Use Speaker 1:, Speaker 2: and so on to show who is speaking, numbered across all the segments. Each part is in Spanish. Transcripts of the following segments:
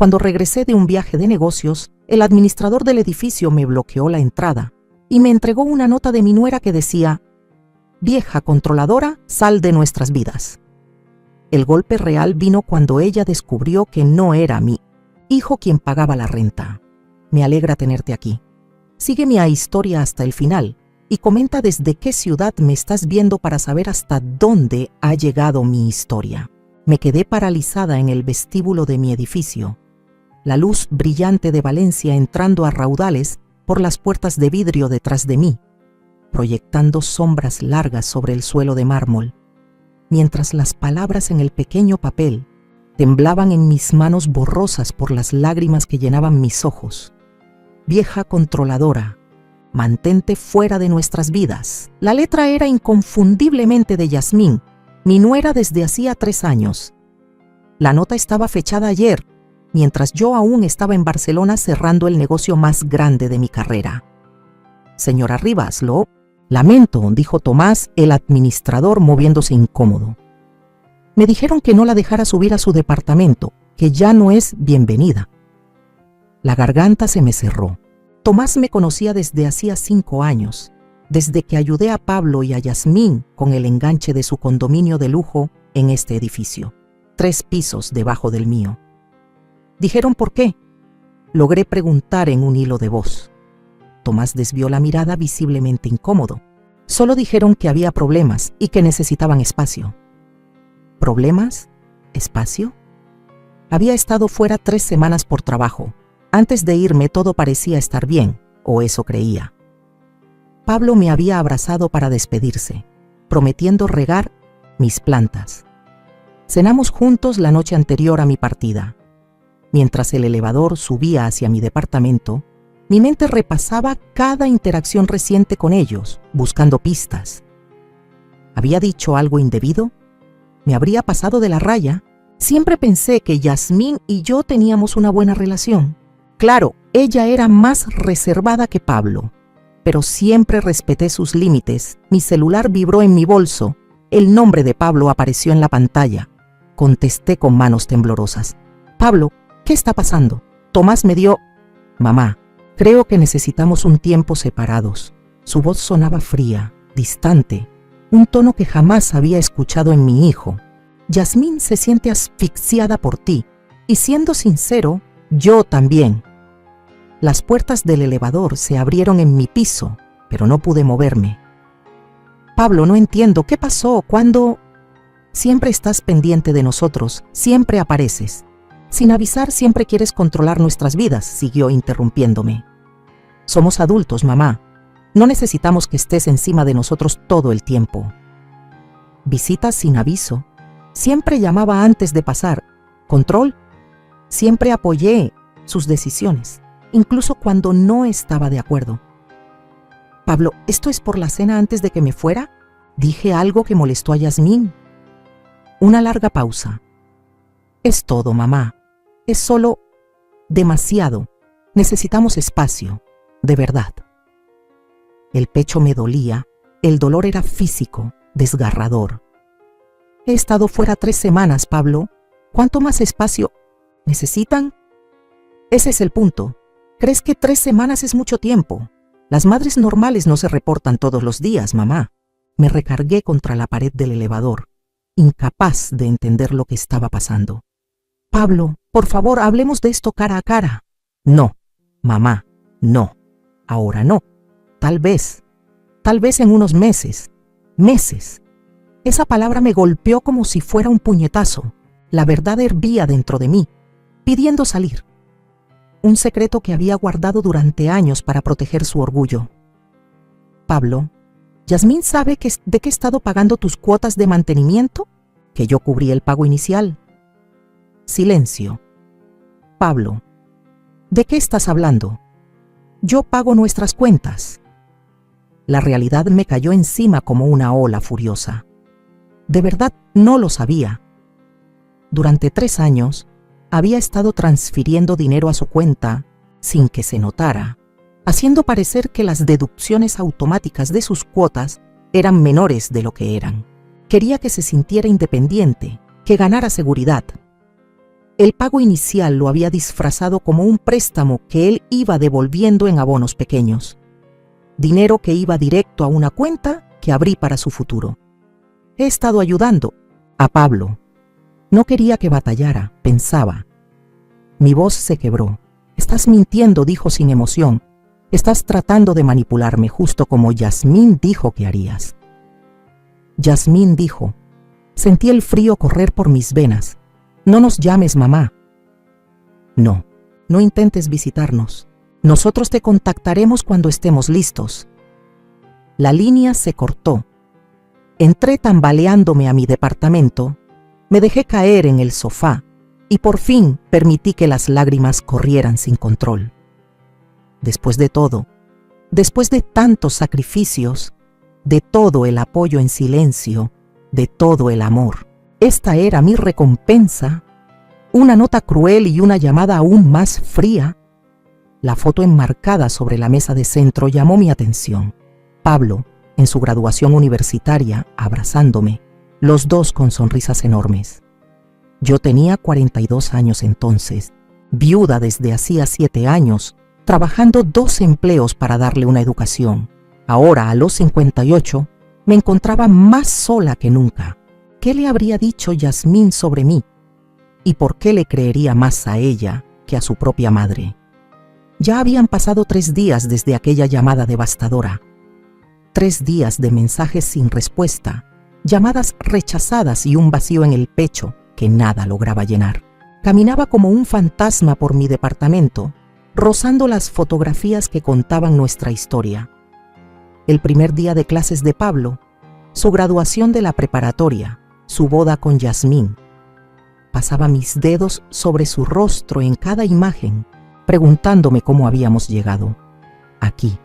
Speaker 1: Cuando regresé de un viaje de negocios, el administrador del edificio me bloqueó la entrada y me entregó una nota de mi nuera que decía: «Vieja controladora, sal de nuestras vidas». El golpe real vino cuando ella descubrió que no era mi hijo quien pagaba la renta. Me alegra tenerte aquí. Sigue mi historia hasta el final y comenta desde qué ciudad me estás viendo para saber hasta dónde ha llegado mi historia. Me quedé paralizada en el vestíbulo de mi edificio. La luz brillante de Valencia entrando a raudales por las puertas de vidrio detrás de mí, proyectando sombras largas sobre el suelo de mármol, mientras las palabras en el pequeño papel temblaban en mis manos borrosas por las lágrimas que llenaban mis ojos. Vieja controladora, mantente fuera de nuestras vidas. La letra era inconfundiblemente de Yasmín, mi nuera desde hacía 3 años. La nota estaba fechada ayer, mientras yo aún estaba en Barcelona cerrando el negocio más grande de mi carrera. «Señora Rivas, lo lamento», dijo Tomás, el administrador, moviéndose incómodo. «Me dijeron que no la dejara subir a su departamento, que ya no es bienvenida». La garganta se me cerró. Tomás me conocía desde hacía 5 años, desde que ayudé a Pablo y a Yasmín con el enganche de su condominio de lujo en este edificio, 3 pisos debajo del mío. «¿Dijeron por qué?», logré preguntar en un hilo de voz. Tomás desvió la mirada visiblemente incómodo. «Solo dijeron que había problemas y que necesitaban espacio». ¿Problemas? ¿Espacio? Había estado fuera 3 semanas por trabajo. Antes de irme todo parecía estar bien, o eso creía. Pablo me había abrazado para despedirse, prometiendo regar mis plantas. Cenamos juntos la noche anterior a mi partida. Mientras el elevador subía hacia mi departamento, mi mente repasaba cada interacción reciente con ellos, buscando pistas. ¿Había dicho algo indebido? ¿Me habría pasado de la raya? Siempre pensé que Yasmín y yo teníamos una buena relación. Claro, ella era más reservada que Pablo, pero siempre respeté sus límites. Mi celular vibró en mi bolso. El nombre de Pablo apareció en la pantalla. Contesté con manos temblorosas. «Pablo, ¿qué está pasando?» Tomás me dio: «Mamá, creo que necesitamos un tiempo separados». Su voz sonaba fría, distante, un tono que jamás había escuchado en mi hijo. «Yasmín se siente asfixiada por ti, y siendo sincero, yo también». Las puertas del elevador se abrieron en mi piso, pero no pude moverme. «Pablo, no entiendo, ¿qué pasó? ¿Cuándo?» «Siempre estás pendiente de nosotros, siempre apareces. Sin avisar siempre quieres controlar nuestras vidas», siguió interrumpiéndome. «Somos adultos, mamá. No necesitamos que estés encima de nosotros todo el tiempo». Visitas sin aviso. Siempre llamaba antes de pasar. ¿Control? Siempre apoyé sus decisiones, incluso cuando no estaba de acuerdo. «Pablo, ¿esto es por la cena antes de que me fuera?» ¿Dije algo que molestó a Yasmín? Una larga pausa. «Es todo, mamá. Es solo demasiado. Necesitamos espacio, de verdad». El pecho me dolía. El dolor era físico, desgarrador. «He estado fuera 3 semanas, Pablo. ¿Cuánto más espacio necesitan?» «Ese es el punto. ¿Crees que 3 semanas es mucho tiempo? Las madres normales no se reportan todos los días, mamá». Me recargué contra la pared del elevador, incapaz de entender lo que estaba pasando. «Pablo, por favor, hablemos de esto cara a cara». «No, mamá, no. Ahora no. Tal vez en unos meses. Meses». Esa palabra me golpeó como si fuera un puñetazo. La verdad hervía dentro de mí, pidiendo salir. Un secreto que había guardado durante años para proteger su orgullo. «Pablo, ¿Yasmín sabe de qué he estado pagando tus cuotas de mantenimiento? Que yo cubrí el pago inicial». Silencio. «Pablo, ¿de qué estás hablando? Yo pago nuestras cuentas». La realidad me cayó encima como una ola furiosa. De verdad no lo sabía. Durante 3 años había estado transfiriendo dinero a su cuenta sin que se notara, haciendo parecer que las deducciones automáticas de sus cuotas eran menores de lo que eran. Quería que se sintiera independiente, que ganara seguridad. El pago inicial lo había disfrazado como un préstamo que él iba devolviendo en abonos pequeños. Dinero que iba directo a una cuenta que abrí para su futuro. He estado ayudando a Pablo. No quería que batallara, pensaba. Mi voz se quebró. Estás mintiendo, dijo sin emoción. Estás tratando de manipularme justo como Yasmín dijo que harías. Yasmín dijo, sentí el frío correr por mis venas. No nos llames mamá. No, no intentes visitarnos. Nosotros te contactaremos cuando estemos listos. La línea se cortó. Entré tambaleándome a mi departamento, me dejé caer en el sofá y por fin permití que las lágrimas corrieran sin control. Después de todo, después de tantos sacrificios, de todo el apoyo en silencio, de todo el amor, esta era mi recompensa. Una nota cruel y una llamada aún más fría. La foto enmarcada sobre la mesa de centro llamó mi atención. Pablo, en su graduación universitaria, abrazándome, los dos con sonrisas enormes. Yo tenía 42 años entonces, viuda desde hacía 7 años, trabajando 2 empleos para darle una educación. Ahora, a los 58, me encontraba más sola que nunca. ¿Qué le habría dicho Yasmín sobre mí? ¿Y por qué le creería más a ella que a su propia madre? Ya habían pasado 3 días desde aquella llamada devastadora. 3 días de mensajes sin respuesta, llamadas rechazadas y un vacío en el pecho que nada lograba llenar. Caminaba como un fantasma por mi departamento, rozando las fotografías que contaban nuestra historia. El primer día de clases de Pablo, su graduación de la preparatoria, su boda con Yasmín. Pasaba mis dedos sobre su rostro en cada imagen, preguntándome cómo habíamos llegado. Aquí.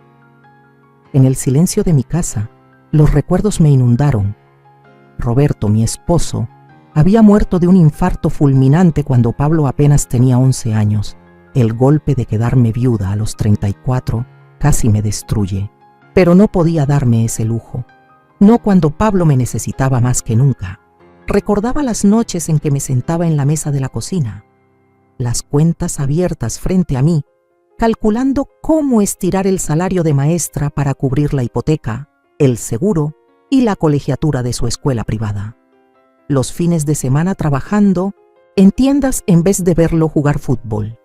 Speaker 1: En el silencio de mi casa, los recuerdos me inundaron. Roberto, mi esposo, había muerto de un infarto fulminante cuando Pablo apenas tenía 11 años. El golpe de quedarme viuda a los 34 casi me destruye. Pero no podía darme ese lujo. No cuando Pablo me necesitaba más que nunca. Recordaba las noches en que me sentaba en la mesa de la cocina, las cuentas abiertas frente a mí, calculando cómo estirar el salario de maestra para cubrir la hipoteca, el seguro y la colegiatura de su escuela privada. Los fines de semana trabajando en tiendas en vez de verlo jugar fútbol.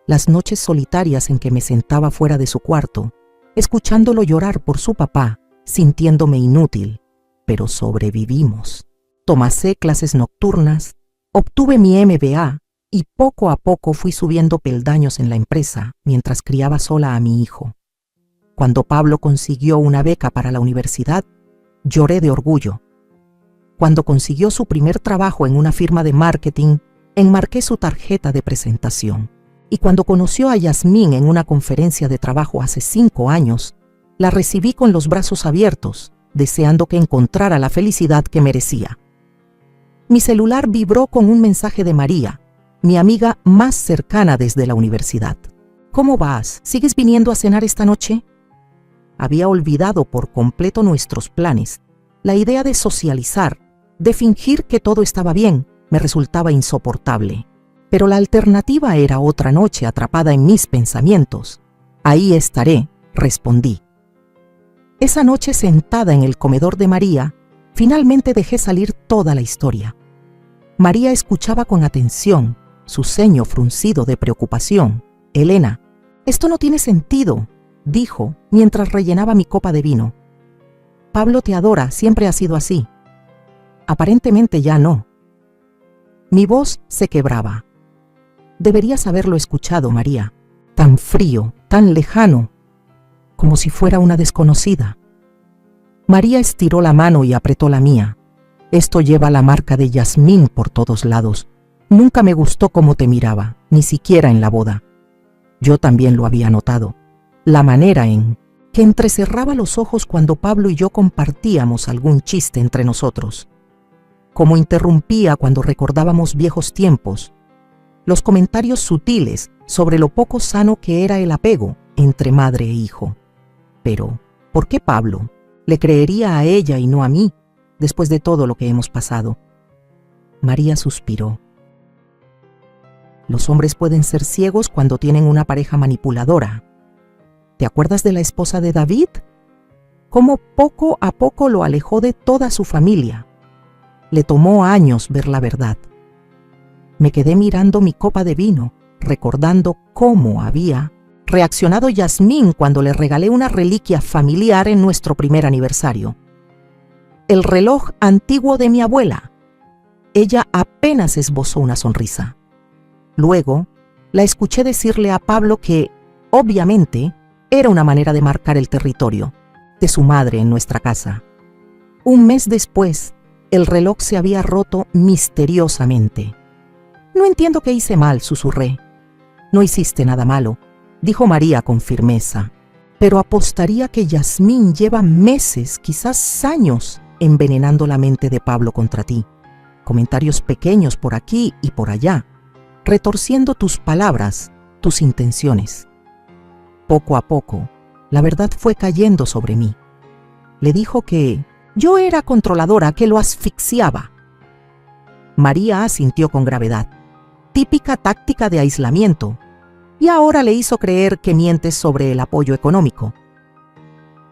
Speaker 1: Las noches solitarias en que me sentaba fuera de su cuarto, escuchándolo llorar por su papá, sintiéndome inútil, pero sobrevivimos. Tomacé clases nocturnas, obtuve mi MBA y poco a poco fui subiendo peldaños en la empresa mientras criaba sola a mi hijo. Cuando Pablo consiguió una beca para la universidad, lloré de orgullo. Cuando consiguió su primer trabajo en una firma de marketing, enmarqué su tarjeta de presentación. Y cuando conoció a Yasmín en una conferencia de trabajo hace 5 años, la recibí con los brazos abiertos, deseando que encontrara la felicidad que merecía. Mi celular vibró con un mensaje de María, mi amiga más cercana desde la universidad. ¿Cómo vas? ¿Sigues viniendo a cenar esta noche? Había olvidado por completo nuestros planes. La idea de socializar, de fingir que todo estaba bien, me resultaba insoportable. Pero la alternativa era otra noche atrapada en mis pensamientos. Ahí estaré, respondí. Esa noche sentada en el comedor de María, finalmente dejé salir toda la historia. María escuchaba con atención, su ceño fruncido de preocupación. Elena, esto no tiene sentido, dijo mientras rellenaba mi copa de vino. Pablo te adora, siempre ha sido así. Aparentemente ya no. Mi voz se quebraba. Deberías haberlo escuchado, María. Tan frío, tan lejano, como si fuera una desconocida. María estiró la mano y apretó la mía. Esto lleva la marca de Yasmín por todos lados. Nunca me gustó cómo te miraba, ni siquiera en la boda. Yo también lo había notado. La manera en que entrecerraba los ojos cuando Pablo y yo compartíamos algún chiste entre nosotros. Cómo interrumpía cuando recordábamos viejos tiempos. Los comentarios sutiles sobre lo poco sano que era el apego entre madre e hijo. Pero, ¿por qué Pablo? Le creería a ella y no a mí, después de todo lo que hemos pasado. María suspiró. Los hombres pueden ser ciegos cuando tienen una pareja manipuladora. ¿Te acuerdas de la esposa de David? Cómo poco a poco lo alejó de toda su familia. Le tomó años ver la verdad. Me quedé mirando mi copa de vino, recordando cómo había reaccionado Yasmín cuando le regalé una reliquia familiar en nuestro primer aniversario. El reloj antiguo de mi abuela. Ella apenas esbozó una sonrisa. Luego, la escuché decirle a Pablo que, obviamente, era una manera de marcar el territorio de su madre en nuestra casa. Un mes después, el reloj se había roto misteriosamente. No entiendo qué hice mal, susurré. No hiciste nada malo, dijo María con firmeza. Pero apostaría que Yasmín lleva meses, quizás años, envenenando la mente de Pablo contra ti. Comentarios pequeños por aquí y por allá, retorciendo tus palabras, tus intenciones. Poco a poco, la verdad fue cayendo sobre mí. Le dijo que yo era controladora, que lo asfixiaba. María asintió con gravedad. Típica táctica de aislamiento. Y ahora le hizo creer que mientes sobre el apoyo económico.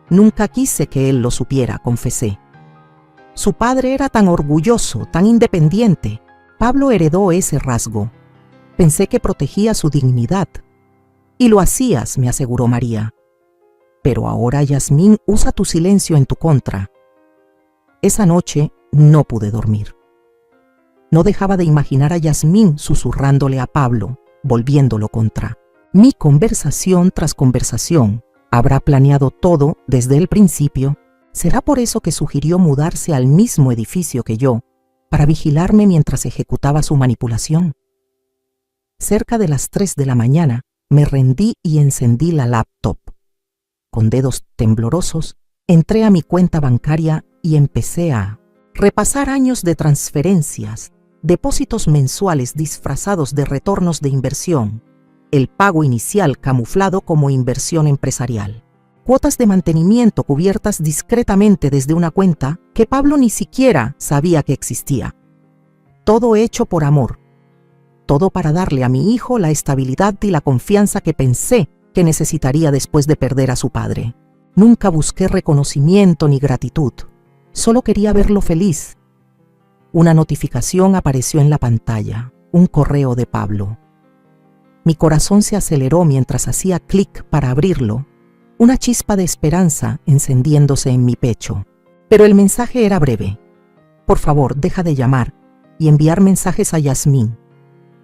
Speaker 1: Nunca quise que él lo supiera, confesé. Su padre era tan orgulloso, tan independiente. Pablo heredó ese rasgo. Pensé que protegía su dignidad. Y lo hacías, me aseguró María. Pero ahora Yasmín usa tu silencio en tu contra. Esa noche no pude dormir. No dejaba de imaginar a Yasmín susurrándole a Pablo, volviéndolo contra. Mi conversación tras conversación. Habrá planeado todo desde el principio. ¿Será por eso que sugirió mudarse al mismo edificio que yo, para vigilarme mientras ejecutaba su manipulación? Cerca de las 3 de la mañana, me rendí y encendí la laptop. Con dedos temblorosos, entré a mi cuenta bancaria y empecé a repasar años de transferencias, depósitos mensuales disfrazados de retornos de inversión, el pago inicial camuflado como inversión empresarial, cuotas de mantenimiento cubiertas discretamente desde una cuenta que Pablo ni siquiera sabía que existía. Todo hecho por amor. Todo para darle a mi hijo la estabilidad y la confianza que pensé que necesitaría después de perder a su padre. Nunca busqué reconocimiento ni gratitud. Solo quería verlo feliz. Una notificación apareció en la pantalla, un correo de Pablo. Mi corazón se aceleró mientras hacía clic para abrirlo, una chispa de esperanza encendiéndose en mi pecho. Pero el mensaje era breve. Por favor, deja de llamar y enviar mensajes a Yasmín.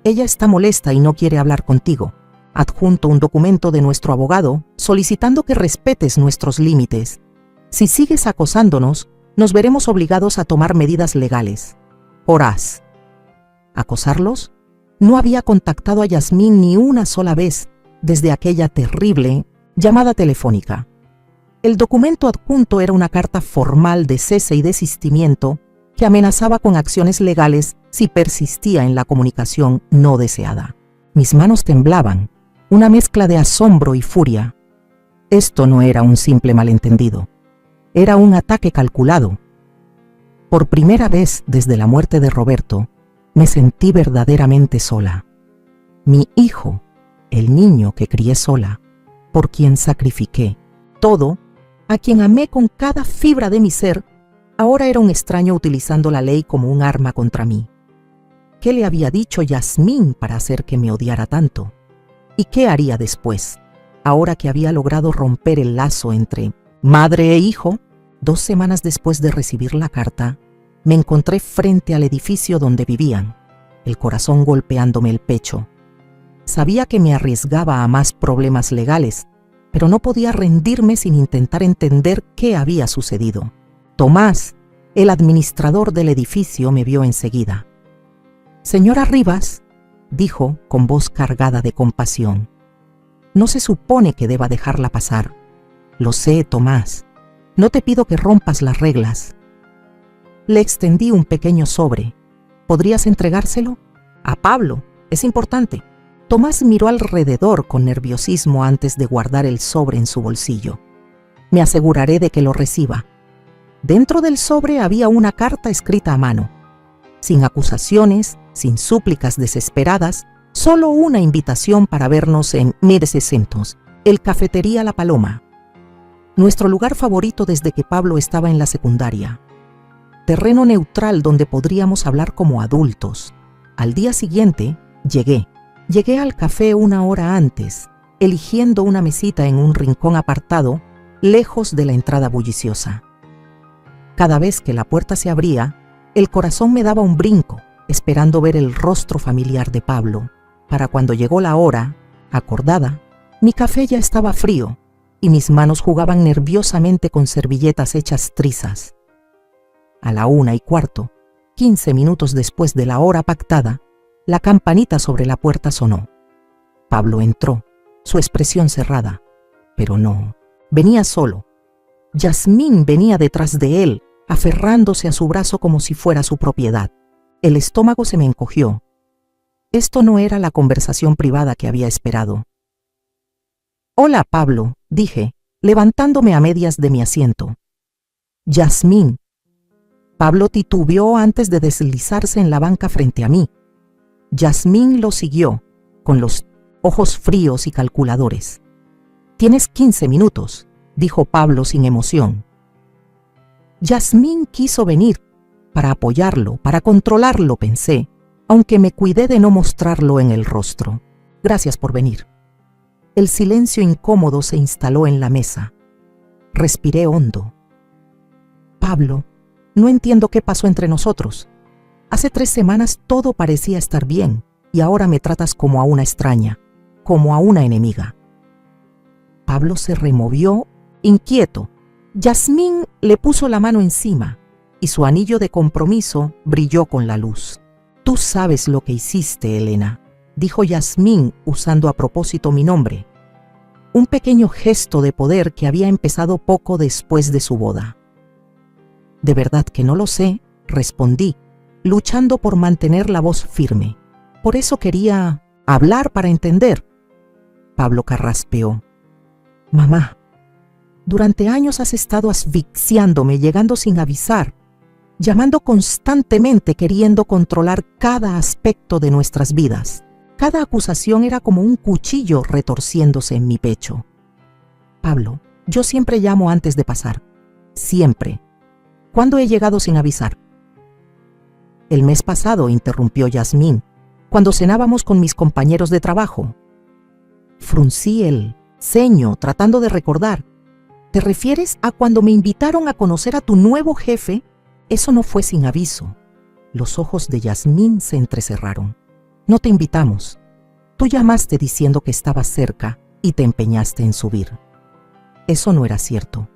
Speaker 1: Ella está molesta y no quiere hablar contigo. Adjunto un documento de nuestro abogado solicitando que respetes nuestros límites. Si sigues acosándonos, nos veremos obligados a tomar medidas legales. Horaz. ¿Acosarlos? No había contactado a Yasmín ni una sola vez desde aquella terrible llamada telefónica. El documento adjunto era una carta formal de cese y desistimiento que amenazaba con acciones legales si persistía en la comunicación no deseada. Mis manos temblaban, una mezcla de asombro y furia. Esto no era un simple malentendido. Era un ataque calculado. Por primera vez desde la muerte de Roberto, me sentí verdaderamente sola. Mi hijo, el niño que crié sola, por quien sacrifiqué todo, a quien amé con cada fibra de mi ser, ahora era un extraño utilizando la ley como un arma contra mí. ¿Qué le había dicho Yasmín para hacer que me odiara tanto? ¿Y qué haría después, ahora que había logrado romper el lazo entre madre e hijo? 2 semanas después de recibir la carta, me encontré frente al edificio donde vivían, el corazón golpeándome el pecho. Sabía que me arriesgaba a más problemas legales, pero no podía rendirme sin intentar entender qué había sucedido. Tomás, el administrador del edificio, me vio enseguida. «Señora Rivas», dijo con voz cargada de compasión, «no se supone que deba dejarla pasar. Lo sé, Tomás. No te pido que rompas las reglas». Le extendí un pequeño sobre. «¿Podrías entregárselo?» «A Pablo. Es importante». Tomás miró alrededor con nerviosismo antes de guardar el sobre en su bolsillo. «Me aseguraré de que lo reciba». Dentro del sobre había una carta escrita a mano. Sin acusaciones, sin súplicas desesperadas, Solo una invitación para vernos en 1600, el Cafetería La Paloma. Nuestro lugar favorito desde que Pablo estaba en la secundaria. Terreno neutral donde podríamos hablar como adultos. Al día siguiente, Llegué al café una hora antes, eligiendo una mesita en un rincón apartado, lejos de la entrada bulliciosa. Cada vez que la puerta se abría, el corazón me daba un brinco, esperando ver el rostro familiar de Pablo. Para cuando llegó la hora, acordada, mi café ya estaba frío y mis manos jugaban nerviosamente con servilletas hechas trizas. A la 1:15, 15 minutos después de la hora pactada, la campanita sobre la puerta sonó. Pablo entró, su expresión cerrada. Pero no, venía solo. Yasmín venía detrás de él, aferrándose a su brazo como si fuera su propiedad. El estómago se me encogió. Esto no era la conversación privada que había esperado. «Hola, Pablo», dije, levantándome a medias de mi asiento. «Yasmín». Pablo titubeó antes de deslizarse en la banca frente a mí. Yasmín lo siguió, con los ojos fríos y calculadores. «Tienes 15 minutos», dijo Pablo sin emoción. Yasmín quiso venir, para apoyarlo, para controlarlo, pensé, aunque me cuidé de no mostrarlo en el rostro. «Gracias por venir». El silencio incómodo se instaló en la mesa. Respiré hondo. «Pablo, no entiendo qué pasó entre nosotros. Hace 3 semanas todo parecía estar bien y ahora me tratas como a una extraña, como a una enemiga». Pablo se removió, inquieto. Yasmín le puso la mano encima y su anillo de compromiso brilló con la luz. «Tú sabes lo que hiciste, Elena», dijo Yasmín usando a propósito mi nombre. Un pequeño gesto de poder que había empezado poco después de su boda. «De verdad que no lo sé», respondí, luchando por mantener la voz firme. «Por eso quería hablar para entender». Pablo carraspeó. «Mamá, durante años has estado asfixiándome, llegando sin avisar, llamando constantemente queriendo controlar cada aspecto de nuestras vidas. Cada acusación era como un cuchillo retorciéndose en mi pecho. Pablo, yo siempre llamo antes de pasar. Siempre. ¿Cuándo he llegado sin avisar?» «El mes pasado», interrumpió Yasmín, «cuando cenábamos con mis compañeros de trabajo». Fruncí el ceño, tratando de recordar. «¿Te refieres a cuando me invitaron a conocer a tu nuevo jefe? Eso no fue sin aviso». Los ojos de Yasmín se entrecerraron. «No te invitamos. Tú llamaste diciendo que estabas cerca y te empeñaste en subir». Eso no era cierto.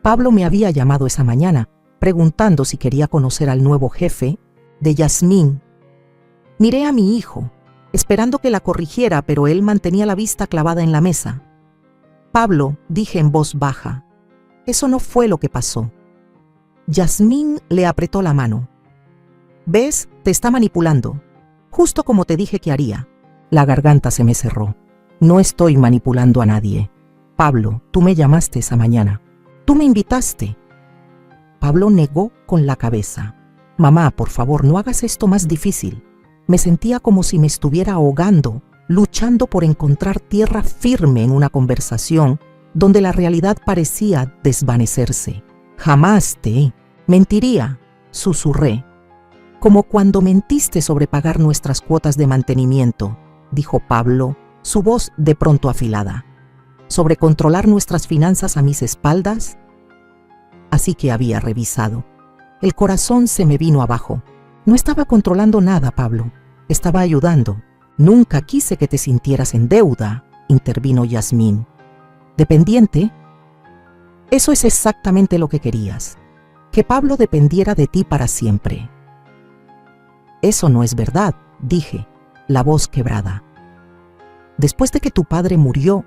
Speaker 1: Pablo me había llamado esa mañana, preguntando si quería conocer al nuevo jefe de Yasmín. Miré a mi hijo, esperando que la corrigiera, pero él mantenía la vista clavada en la mesa. «Pablo», dije en voz baja, «eso no fue lo que pasó». Yasmín le apretó la mano. «¿Ves? Te está manipulando. Justo como te dije que haría». La garganta se me cerró. «No estoy manipulando a nadie. Pablo, tú me llamaste esa mañana. Tú me invitaste». Pablo negó con la cabeza. «Mamá, por favor, no hagas esto más difícil». Me sentía como si me estuviera ahogando, luchando por encontrar tierra firme en una conversación donde la realidad parecía desvanecerse. «Jamás te mentiría», susurré. «Como cuando mentiste sobre pagar nuestras cuotas de mantenimiento», dijo Pablo, su voz de pronto afilada. «¿Sobre controlar nuestras finanzas a mis espaldas?» Así que había revisado. El corazón se me vino abajo. «No estaba controlando nada, Pablo. Estaba ayudando. Nunca quise que te sintieras en deuda», intervino Yasmín. «¿Dependiente?» «Eso es exactamente lo que querías. Que Pablo dependiera de ti para siempre». «Eso no es verdad», dije, la voz quebrada. «Después de que tu padre murió,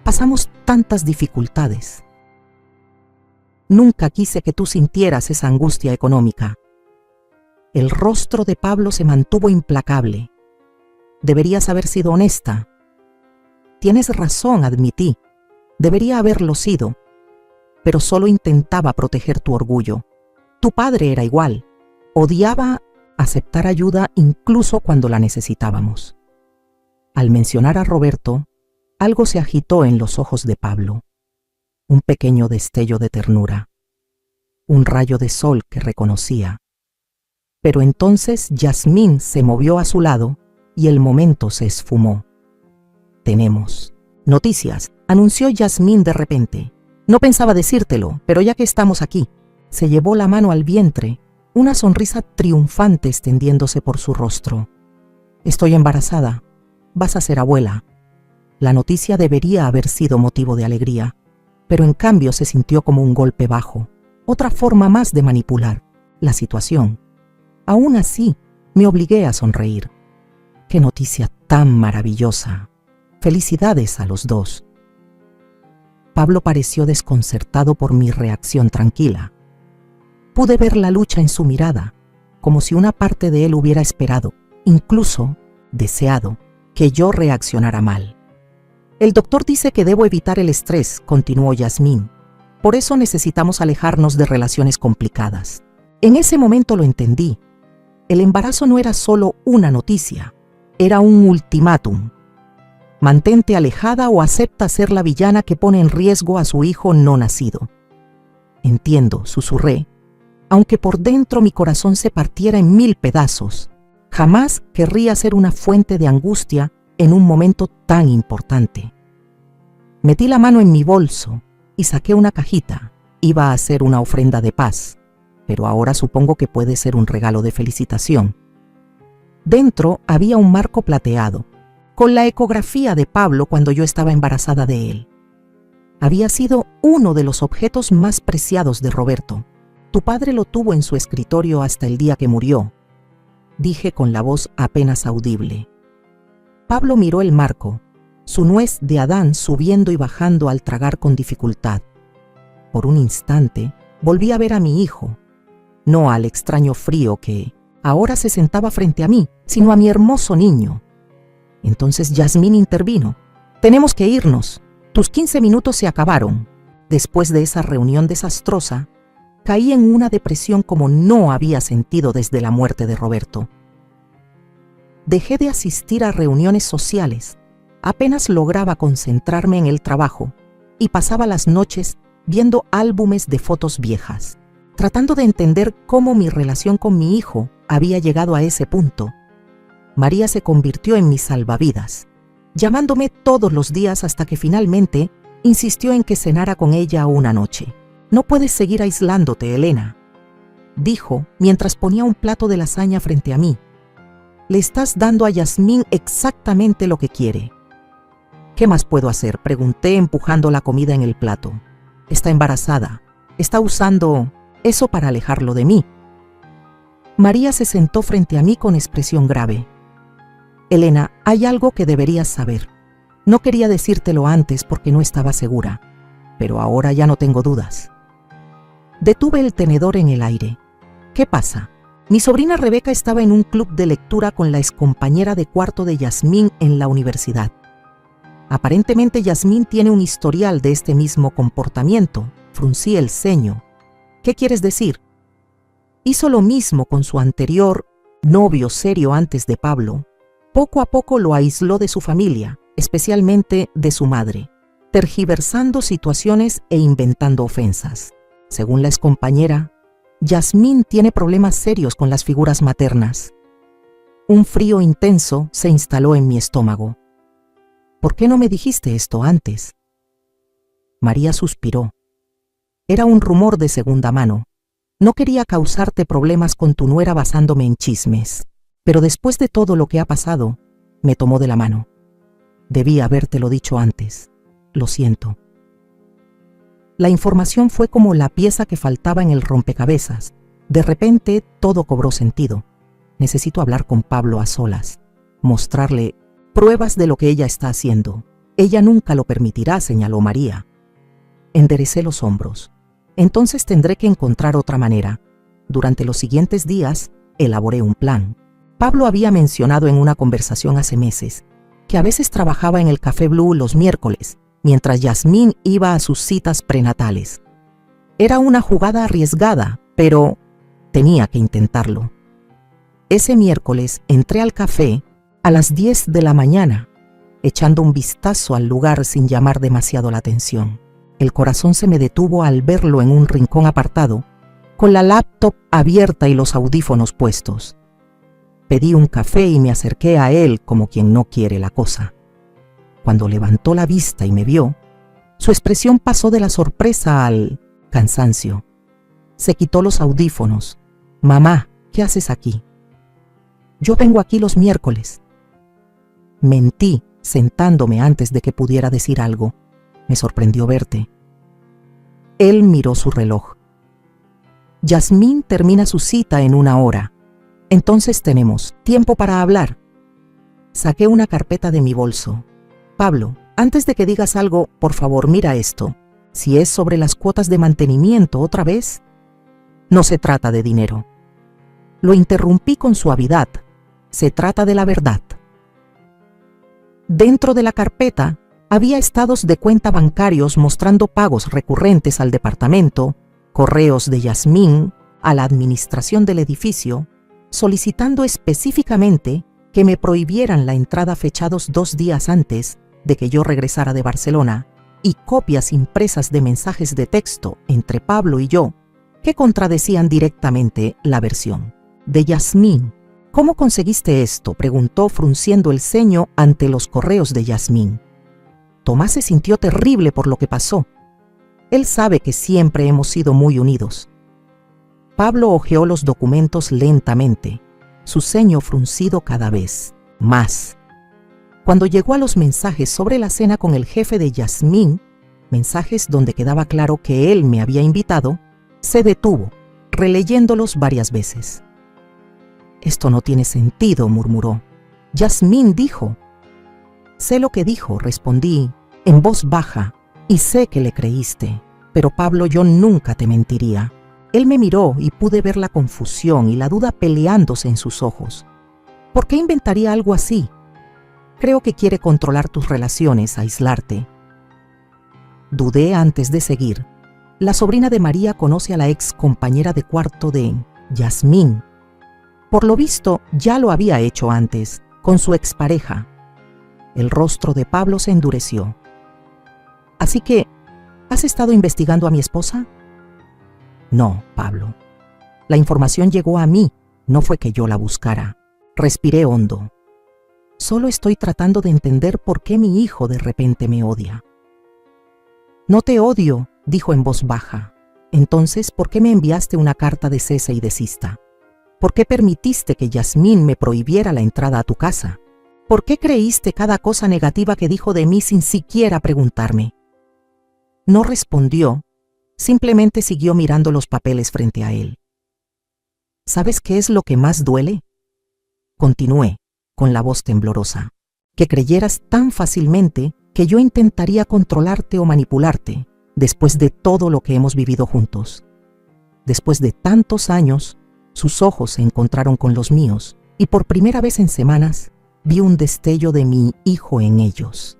Speaker 1: pasamos tantas dificultades. Nunca quise que tú sintieras esa angustia económica». El rostro de Pablo se mantuvo implacable. «Deberías haber sido honesta». «Tienes razón», admití. «Debería haberlo sido. Pero solo intentaba proteger tu orgullo. Tu padre era igual. Odiaba aceptar ayuda incluso cuando la necesitábamos». Al mencionar a Roberto, algo se agitó en los ojos de Pablo. Un pequeño destello de ternura. Un rayo de sol que reconocía. Pero entonces Yasmín se movió a su lado y el momento se esfumó. Tenemos noticias, anunció Yasmín de repente. No pensaba decírtelo, pero ya que estamos aquí. Se llevó la mano al vientre, una sonrisa triunfante extendiéndose por su rostro. Estoy embarazada. Vas a ser abuela. La noticia debería haber sido motivo de alegría, pero en cambio se sintió como un golpe bajo, otra forma más de manipular la situación. Aún así, me obligué a sonreír. ¡Qué noticia tan maravillosa! Felicidades a los dos. Pablo pareció desconcertado por mi reacción tranquila. Pude ver la lucha en su mirada, como si una parte de él hubiera esperado, incluso deseado, que yo reaccionara mal. El doctor dice que debo evitar el estrés, continuó Yasmín. Por eso necesitamos alejarnos de relaciones complicadas. En ese momento lo entendí. El embarazo no era solo una noticia, era un ultimátum. Mantente alejada o acepta ser la villana que pone en riesgo a su hijo no nacido. Entiendo, susurré, aunque por dentro mi corazón se partiera en 1000 pedazos. Jamás querría ser una fuente de angustia en un momento tan importante. Metí la mano en mi bolso y saqué una cajita. Iba a ser una ofrenda de paz, pero ahora supongo que puede ser un regalo de felicitación. Dentro había un marco plateado, con la ecografía de Pablo cuando yo estaba embarazada de él. Había sido uno de los objetos más preciados de Roberto. Tu padre lo tuvo en su escritorio hasta el día que murió, dije con la voz apenas audible. Pablo miró el marco, su nuez de Adán subiendo y bajando al tragar con dificultad. Por un instante volví a ver a mi hijo, no al extraño frío que ahora se sentaba frente a mí, sino a mi hermoso niño. Entonces Yasmín intervino. Tenemos que irnos. Tus 15 minutos se acabaron. Después de esa reunión desastrosa, caí en una depresión como no había sentido desde la muerte de Roberto. Dejé de asistir a reuniones sociales, apenas lograba concentrarme en el trabajo y pasaba las noches viendo álbumes de fotos viejas, tratando de entender cómo mi relación con mi hijo había llegado a ese punto. María se convirtió en mi salvavidas, llamándome todos los días hasta que finalmente insistió en que cenara con ella una noche. No puedes seguir aislándote, Elena, dijo mientras ponía un plato de lasaña frente a mí. Le estás dando a Yasmín exactamente lo que quiere. ¿Qué más puedo hacer?, pregunté empujando la comida en el plato. Está embarazada. Está usando eso para alejarlo de mí. María se sentó frente a mí con expresión grave. Elena, hay algo que deberías saber. No quería decírtelo antes porque no estaba segura, pero ahora ya no tengo dudas. Detuve el tenedor en el aire. ¿Qué pasa? Mi sobrina Rebeca estaba en un club de lectura con la excompañera de cuarto de Yasmín en la universidad. Aparentemente Yasmín tiene un historial de este mismo comportamiento. Fruncí el ceño. ¿Qué quieres decir? Hizo lo mismo con su anterior novio serio antes de Pablo. Poco a poco lo aisló de su familia, especialmente de su madre, tergiversando situaciones e inventando ofensas. Según la excompañera, Yasmín tiene problemas serios con las figuras maternas. Un frío intenso se instaló en mi estómago. ¿Por qué no me dijiste esto antes? María suspiró. Era un rumor de segunda mano. No quería causarte problemas con tu nuera basándome en chismes, pero después de todo lo que ha pasado, me tomó de la mano. Debí habértelo dicho antes. Lo siento. La información fue como la pieza que faltaba en el rompecabezas. De repente, todo cobró sentido. Necesito hablar con Pablo a solas, mostrarle pruebas de lo que ella está haciendo. Ella nunca lo permitirá, señaló María. Enderecé los hombros. Entonces tendré que encontrar otra manera. Durante los siguientes días, elaboré un plan. Pablo había mencionado en una conversación hace meses que a veces trabajaba en el Café Blue los miércoles, mientras Yasmín iba a sus citas prenatales. Era una jugada arriesgada, pero tenía que intentarlo. Ese miércoles entré al café a las 10 de la mañana echando un vistazo al lugar sin llamar demasiado la atención. El corazón se me detuvo al verlo en un rincón apartado, con la laptop abierta y los audífonos puestos. Pedí un café y me acerqué a él como quien no quiere la cosa. Cuando levantó la vista y me vio, su expresión pasó de la sorpresa al cansancio. Se quitó los audífonos. «Mamá, ¿qué haces aquí?» «Yo vengo aquí los miércoles». Mentí, sentándome antes de que pudiera decir algo. «Me sorprendió verte». Él miró su reloj. «Yasmín termina su cita en 1 hora. Entonces tenemos tiempo para hablar». Saqué una carpeta de mi bolso. «Pablo, antes de que digas algo, por favor, mira esto. Si es sobre las cuotas de mantenimiento otra vez, no se trata de dinero». Lo interrumpí con suavidad. «Se trata de la verdad». Dentro de la carpeta había estados de cuenta bancarios mostrando pagos recurrentes al departamento, correos de Yasmín a la administración del edificio, solicitando específicamente que me prohibieran la entrada fechados 2 días antes de que yo regresara de Barcelona, y copias impresas de mensajes de texto entre Pablo y yo que contradecían directamente la versión de Yasmín. «¿Cómo conseguiste esto?», preguntó frunciendo el ceño ante los correos de Yasmín. Tomás se sintió terrible por lo que pasó. Él sabe que siempre hemos sido muy unidos. Pablo hojeó los documentos lentamente, su ceño fruncido cada vez más. Cuando llegó a los mensajes sobre la cena con el jefe de Yasmín, mensajes donde quedaba claro que él me había invitado, se detuvo, releyéndolos varias veces. «Esto no tiene sentido», murmuró. «Yasmín dijo». «Sé lo que dijo», respondí en voz baja, «y sé que le creíste. Pero Pablo, yo nunca te mentiría». Él me miró y pude ver la confusión y la duda peleándose en sus ojos. «¿Por qué inventaría algo así? Creo que quiere controlar tus relaciones, aislarte». Dudé antes de seguir. La sobrina de María conoce a la ex compañera de cuarto de Yasmín. Por lo visto, ya lo había hecho antes, con su expareja. El rostro de Pablo se endureció. «Así que, ¿has estado investigando a mi esposa?» «No, Pablo. La información llegó a mí, no fue que yo la buscara». Respiré hondo. «Solo estoy tratando de entender por qué mi hijo de repente me odia». «No te odio», dijo en voz baja. «Entonces, ¿por qué me enviaste una carta de cese y desista? ¿Por qué permitiste que Yasmín me prohibiera la entrada a tu casa? ¿Por qué creíste cada cosa negativa que dijo de mí sin siquiera preguntarme?» No respondió, simplemente siguió mirando los papeles frente a él. «¿Sabes qué es lo que más duele?», continué, con la voz temblorosa. «Que creyeras tan fácilmente que yo intentaría controlarte o manipularte después de todo lo que hemos vivido juntos. Después de tantos años, sus ojos se encontraron con los míos y por primera vez en semanas vi un destello de mi hijo en ellos.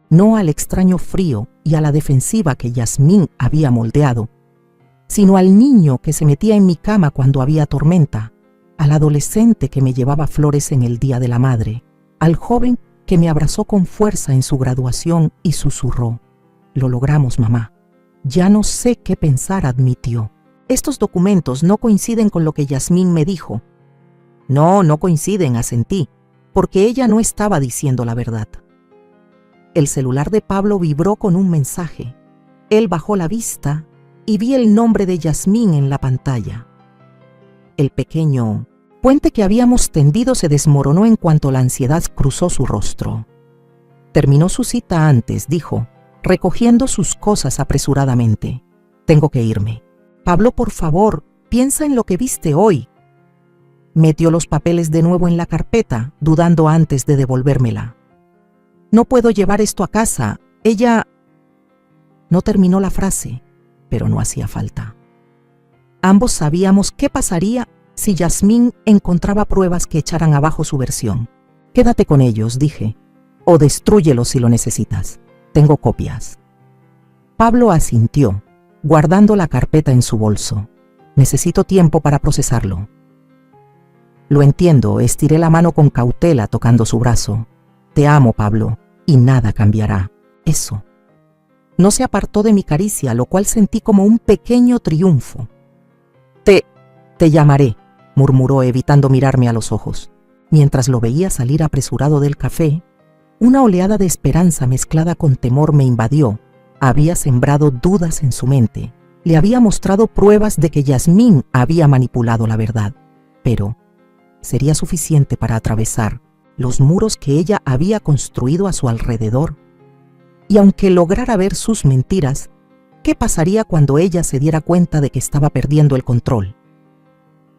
Speaker 1: No al extraño frío y a la defensiva que Yasmín había moldeado, sino al niño que se metía en mi cama cuando había tormenta, al adolescente que me llevaba flores en el Día de la Madre, al joven que me abrazó con fuerza en su graduación y susurró: «Lo logramos, mamá». «Ya no sé qué pensar», admitió. «Estos documentos no coinciden con lo que Yasmín me dijo». «No, no coinciden», asentí, porque ella no estaba diciendo la verdad. El celular de Pablo vibró con un mensaje. Él bajó la vista y vi el nombre de Yasmín en la pantalla. El pequeño puente que habíamos tendido se desmoronó en cuanto la ansiedad cruzó su rostro. «Terminó su cita antes», dijo, recogiendo sus cosas apresuradamente. «Tengo que irme». «Pablo, por favor, piensa en lo que viste hoy». Metió los papeles de nuevo en la carpeta, dudando antes de devolvérmela. «No puedo llevar esto a casa. Ella…» No terminó la frase, pero no hacía falta. Ambos sabíamos qué pasaría si Yasmín encontraba pruebas que echaran abajo su versión. «Quédate con ellos», dije, «o destrúyelos si lo necesitas. Tengo copias». Pablo asintió, guardando la carpeta en su bolso. «Necesito tiempo para procesarlo». «Lo entiendo», estiré la mano con cautela tocando su brazo. Te amo, Pablo, y nada cambiará. Eso. No se apartó de mi caricia, lo cual sentí como un pequeño triunfo. Te llamaré, murmuró evitando mirarme a los ojos. Mientras lo veía salir apresurado del café, una oleada de esperanza mezclada con temor me invadió. Había sembrado dudas en su mente. Le había mostrado pruebas de que Yasmín había manipulado la verdad. Pero, ¿sería suficiente para atravesar los muros que ella había construido a su alrededor? Y aunque lograra ver sus mentiras, ¿qué pasaría cuando ella se diera cuenta de que estaba perdiendo el control?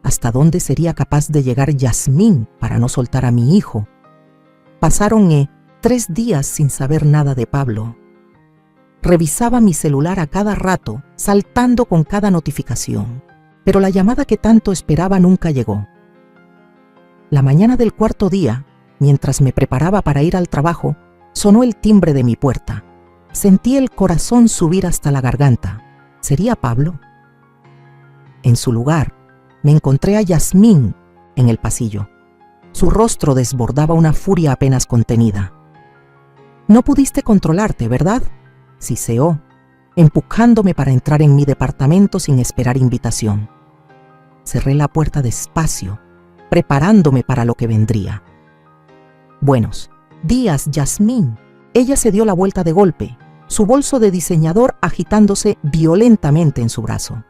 Speaker 1: ¿Hasta dónde sería capaz de llegar Yasmín para no soltar a mi hijo? Pasaron 3 días sin saber nada de Pablo. Revisaba mi celular a cada rato, saltando con cada notificación, pero la llamada que tanto esperaba nunca llegó. La mañana del 4.º día, mientras me preparaba para ir al trabajo, sonó el timbre de mi puerta. Sentí el corazón subir hasta la garganta. ¿Sería Pablo? En su lugar, me encontré a Yasmín en el pasillo. Su rostro desbordaba una furia apenas contenida. No pudiste controlarte, ¿verdad?, siseó, empujándome para entrar en mi departamento sin esperar invitación. Cerré la puerta despacio, preparándome para lo que vendría. Buenos días, Yasmín. Ella se dio la vuelta de golpe, su bolso de diseñador agitándose violentamente en su brazo.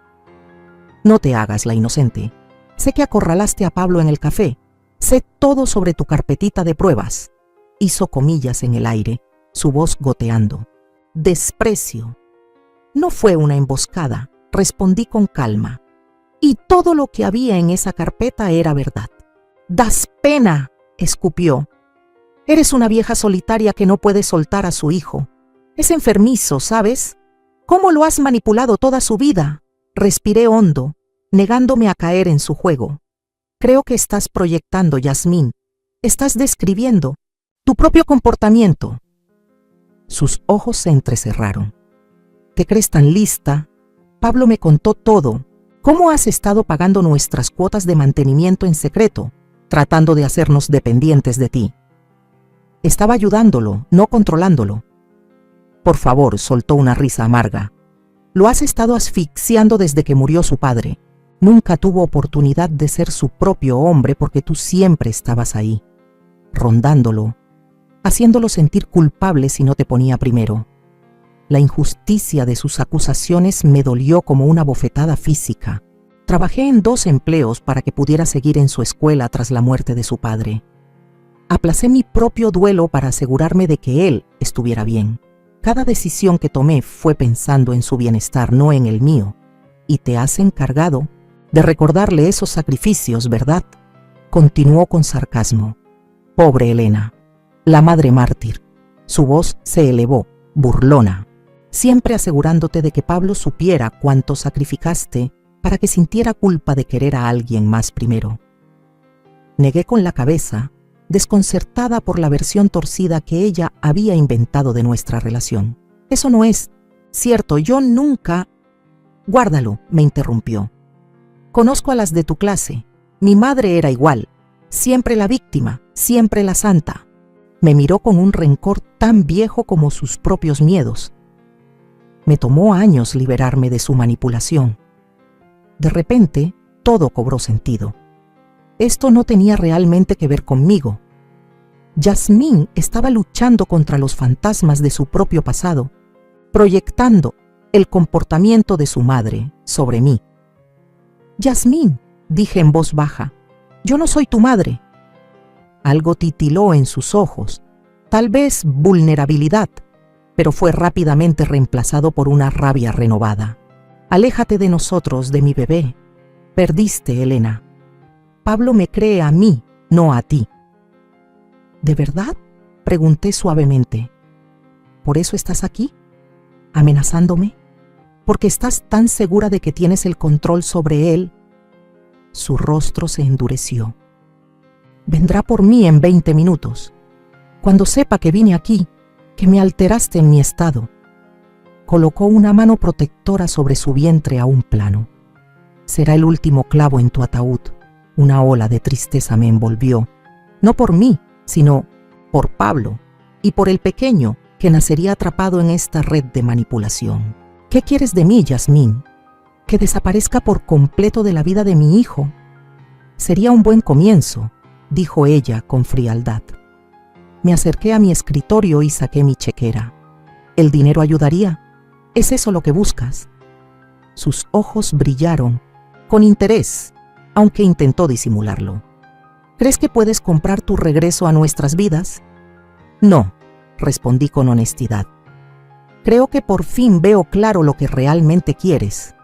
Speaker 1: No te hagas la inocente. Sé que acorralaste a Pablo en el café. Sé todo sobre tu carpetita de pruebas. Hizo comillas en el aire, su voz goteando. Desprecio. No fue una emboscada, respondí con calma. Y todo lo que había en esa carpeta era verdad. Das pena, escupió. Eres una vieja solitaria que no puede soltar a su hijo. Es enfermizo, ¿sabes? ¿Cómo lo has manipulado toda su vida? Respiré hondo, negándome a caer en su juego. Creo que estás proyectando, Yasmín. Estás describiendo tu propio comportamiento. Sus ojos se entrecerraron. ¿Te crees tan lista? Pablo me contó todo. ¿Cómo has estado pagando nuestras cuotas de mantenimiento en secreto, tratando de hacernos dependientes de ti? Estaba ayudándolo, no controlándolo. Por favor, soltó una risa amarga. Lo has estado asfixiando desde que murió su padre. Nunca tuvo oportunidad de ser su propio hombre porque tú siempre estabas ahí, rondándolo, haciéndolo sentir culpable si no te ponía primero. La injusticia de sus acusaciones me dolió como una bofetada física. Trabajé en 2 empleos para que pudiera seguir en su escuela tras la muerte de su padre. Aplacé mi propio duelo para asegurarme de que él estuviera bien. Cada decisión que tomé fue pensando en su bienestar, no en el mío. Y te has encargado de recordarle esos sacrificios, ¿verdad? Continuó con sarcasmo. Pobre Elena, la madre mártir. Su voz se elevó, burlona, siempre asegurándote de que Pablo supiera cuánto sacrificaste para que sintiera culpa de querer a alguien más primero. Negué con la cabeza, desconcertada por la versión torcida que ella había inventado de nuestra relación. Eso no es cierto, yo nunca... Guárdalo, me interrumpió. Conozco a las de tu clase. Mi madre era igual. Siempre la víctima, siempre la santa. Me miró con un rencor tan viejo como sus propios miedos. Me tomó años liberarme de su manipulación. De repente, todo cobró sentido. Esto no tenía realmente que ver conmigo. Yasmín estaba luchando contra los fantasmas de su propio pasado, proyectando el comportamiento de su madre sobre mí. Yasmín, dije en voz baja, yo no soy tu madre. Algo titiló en sus ojos, tal vez vulnerabilidad, pero fue rápidamente reemplazado por una rabia renovada. Aléjate de nosotros, de mi bebé. Perdiste, Elena. Pablo me cree a mí, no a ti. ¿De verdad?, pregunté suavemente. ¿Por eso estás aquí? ¿Amenazándome? ¿Porque estás tan segura de que tienes el control sobre él? Su rostro se endureció. Vendrá por mí en 20 minutos. Cuando sepa que vine aquí, que me alteraste en mi estado. Colocó una mano protectora sobre su vientre aún plano. Será el último clavo en tu ataúd. Una ola de tristeza me envolvió, no por mí, sino por Pablo y por el pequeño que nacería atrapado en esta red de manipulación. ¿Qué quieres de mí, Yasmín? ¿Que desaparezca por completo de la vida de mi hijo? Sería un buen comienzo, dijo ella con frialdad. Me acerqué a mi escritorio y saqué mi chequera. ¿El dinero ayudaría? ¿Es eso lo que buscas? Sus ojos brillaron con interés, aunque intentó disimularlo. ¿Crees que puedes comprar tu regreso a nuestras vidas? No, respondí con honestidad. Creo que por fin veo claro lo que realmente quieres.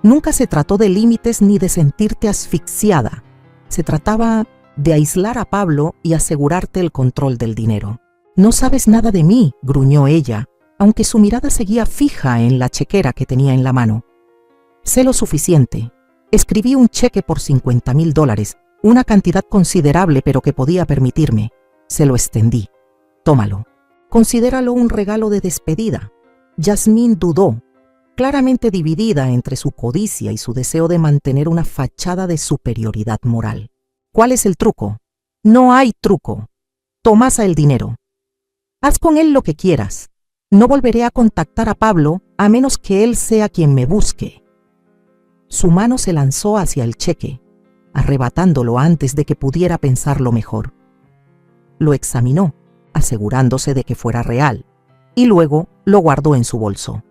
Speaker 1: Nunca se trató de límites ni de sentirte asfixiada. Se trataba de aislar a Pablo y asegurarte el control del dinero. No sabes nada de mí, gruñó ella, aunque su mirada seguía fija en la chequera que tenía en la mano. Sé lo suficiente. Escribí un cheque por $50,000, una cantidad considerable pero que podía permitirme. Se lo extendí. Tómalo. Considéralo un regalo de despedida. Yasmín dudó, claramente dividida entre su codicia y su deseo de mantener una fachada de superioridad moral. ¿Cuál es el truco? No hay truco. Tomasa el dinero. Haz con él lo que quieras. No volveré a contactar a Pablo a menos que él sea quien me busque. Su mano se lanzó hacia el cheque, arrebatándolo antes de que pudiera pensarlo mejor. Lo examinó, asegurándose de que fuera real, y luego lo guardó en su bolso.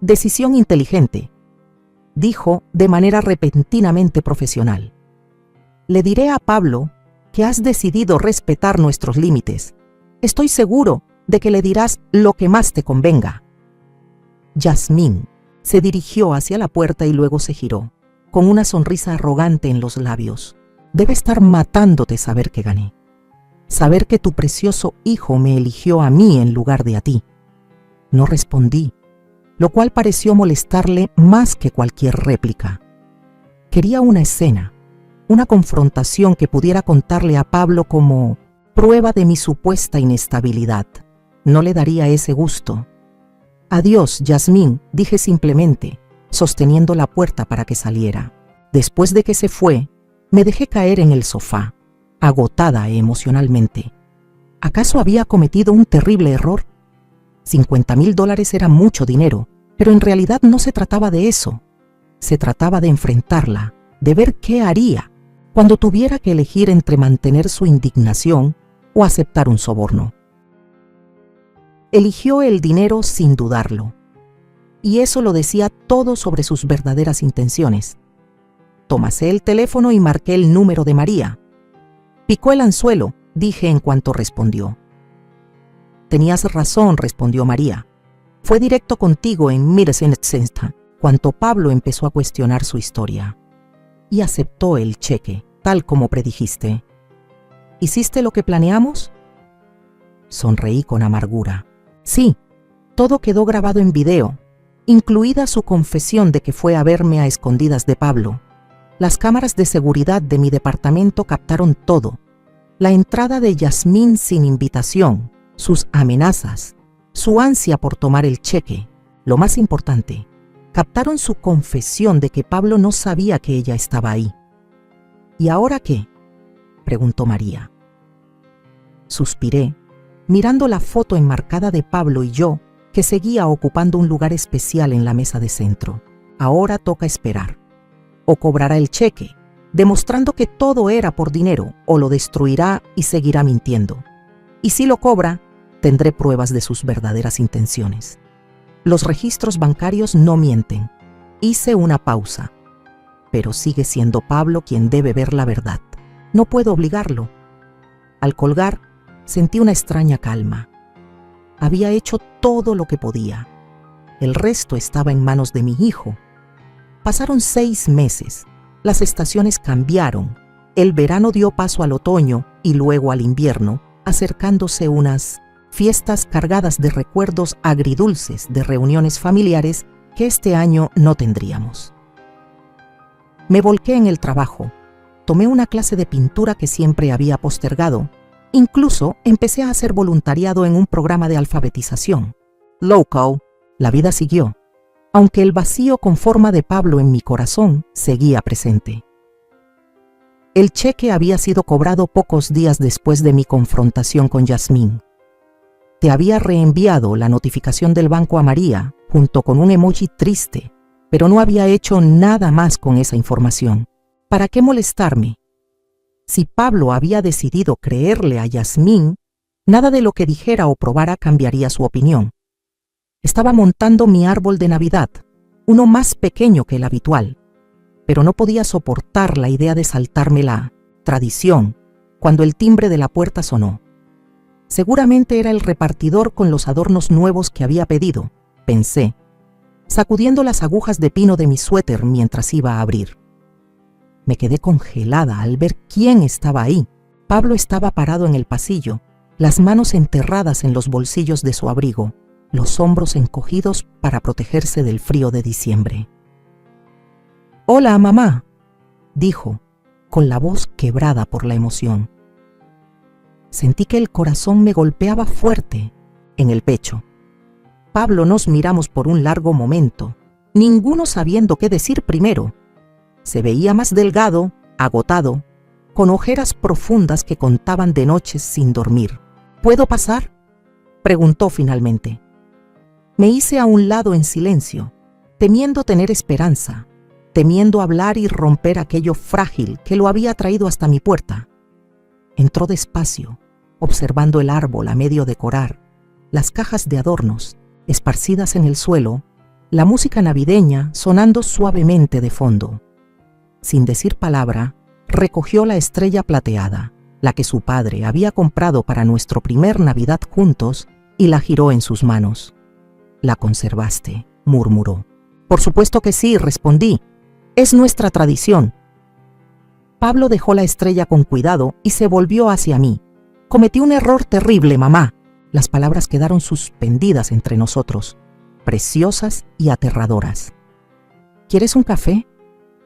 Speaker 1: Decisión inteligente, dijo de manera repentinamente profesional. Le diré a Pablo que has decidido respetar nuestros límites. Estoy seguro de que le dirás lo que más te convenga. Yasmín se dirigió hacia la puerta y luego se giró, con una sonrisa arrogante en los labios. Debe estar matándote saber que gané. Saber que tu precioso hijo me eligió a mí en lugar de a ti. No respondí, lo cual pareció molestarle más que cualquier réplica. Quería una escena, una confrontación que pudiera contarle a Pablo como prueba de mi supuesta inestabilidad. No le daría ese gusto. Adiós, Yasmín, dije simplemente, sosteniendo la puerta para que saliera. Después de que se fue, me dejé caer en el sofá, agotada emocionalmente. ¿Acaso había cometido un terrible error? $50,000 era mucho dinero, pero en realidad no se trataba de eso. Se trataba de enfrentarla, de ver qué haría cuando tuviera que elegir entre mantener su indignación o aceptar un soborno. Eligió el dinero sin dudarlo, y eso lo decía todo sobre sus verdaderas intenciones. Tomasé el teléfono y marqué el número de María. Picó el anzuelo, dije en cuanto respondió. Tenías razón, respondió María. Fue directo contigo en Middelsendsesta, cuando Pablo empezó a cuestionar su historia. Y aceptó el cheque, tal como predijiste. ¿Hiciste lo que planeamos? Sonreí con amargura. Sí, todo quedó grabado en video, incluida su confesión de que fue a verme a escondidas de Pablo. Las cámaras de seguridad de mi departamento captaron todo. La entrada de Yasmín sin invitación, sus amenazas, su ansia por tomar el cheque. Lo más importante, captaron su confesión de que Pablo no sabía que ella estaba ahí. ¿Y ahora qué?, preguntó María. Suspiré, mirando la foto enmarcada de Pablo y yo, que seguía ocupando un lugar especial en la mesa de centro. Ahora toca esperar. O cobrará el cheque, demostrando que todo era por dinero, o lo destruirá y seguirá mintiendo. Y si lo cobra, tendré pruebas de sus verdaderas intenciones. Los registros bancarios no mienten. Hice una pausa. Pero sigue siendo Pablo quien debe ver la verdad. No puedo obligarlo. Al colgar, sentí una extraña calma. Había hecho todo lo que podía. El resto estaba en manos de mi hijo. Pasaron 6 meses. Las estaciones cambiaron. El verano dio paso al otoño y luego al invierno, acercándose unas fiestas cargadas de recuerdos agridulces de reuniones familiares que este año no tendríamos. Me volqué en el trabajo. Tomé una clase de pintura que siempre había postergado. Incluso empecé a hacer voluntariado en un programa de alfabetización. Loco, la vida siguió, aunque el vacío con forma de Pablo en mi corazón seguía presente. El cheque había sido cobrado pocos días después de mi confrontación con Yasmín. Te había reenviado la notificación del banco a María, junto con un emoji triste, pero no había hecho nada más con esa información. ¿Para qué molestarme? Si Pablo había decidido creerle a Yasmín, nada de lo que dijera o probara cambiaría su opinión. Estaba montando mi árbol de Navidad, uno más pequeño que el habitual, pero no podía soportar la idea de saltarme la tradición cuando el timbre de la puerta sonó. Seguramente era el repartidor con los adornos nuevos que había pedido, pensé, sacudiendo las agujas de pino de mi suéter mientras iba a abrir. Me quedé congelada al ver quién estaba ahí. Pablo estaba parado en el pasillo, las manos enterradas en los bolsillos de su abrigo, los hombros encogidos para protegerse del frío de diciembre. «Hola, mamá», dijo, con la voz quebrada por la emoción. Sentí que el corazón me golpeaba fuerte en el pecho. Pablo nos miramos por un largo momento, ninguno sabiendo qué decir primero. Se veía más delgado, agotado, con ojeras profundas que contaban de noches sin dormir. «¿Puedo pasar?», preguntó finalmente. Me hice a un lado en silencio, temiendo tener esperanza, temiendo hablar y romper aquello frágil que lo había traído hasta mi puerta. Entró despacio, observando el árbol a medio decorar, las cajas de adornos esparcidas en el suelo, la música navideña sonando suavemente de fondo. Sin decir palabra, recogió la estrella plateada, la que su padre había comprado para nuestro primer Navidad juntos, y la giró en sus manos. «¿La conservaste?», murmuró. «Por supuesto que sí», respondí. «Es nuestra tradición». Pablo dejó la estrella con cuidado y se volvió hacia mí. «Cometí un error terrible, mamá». Las palabras quedaron suspendidas entre nosotros, preciosas y aterradoras. «¿Quieres un café?»,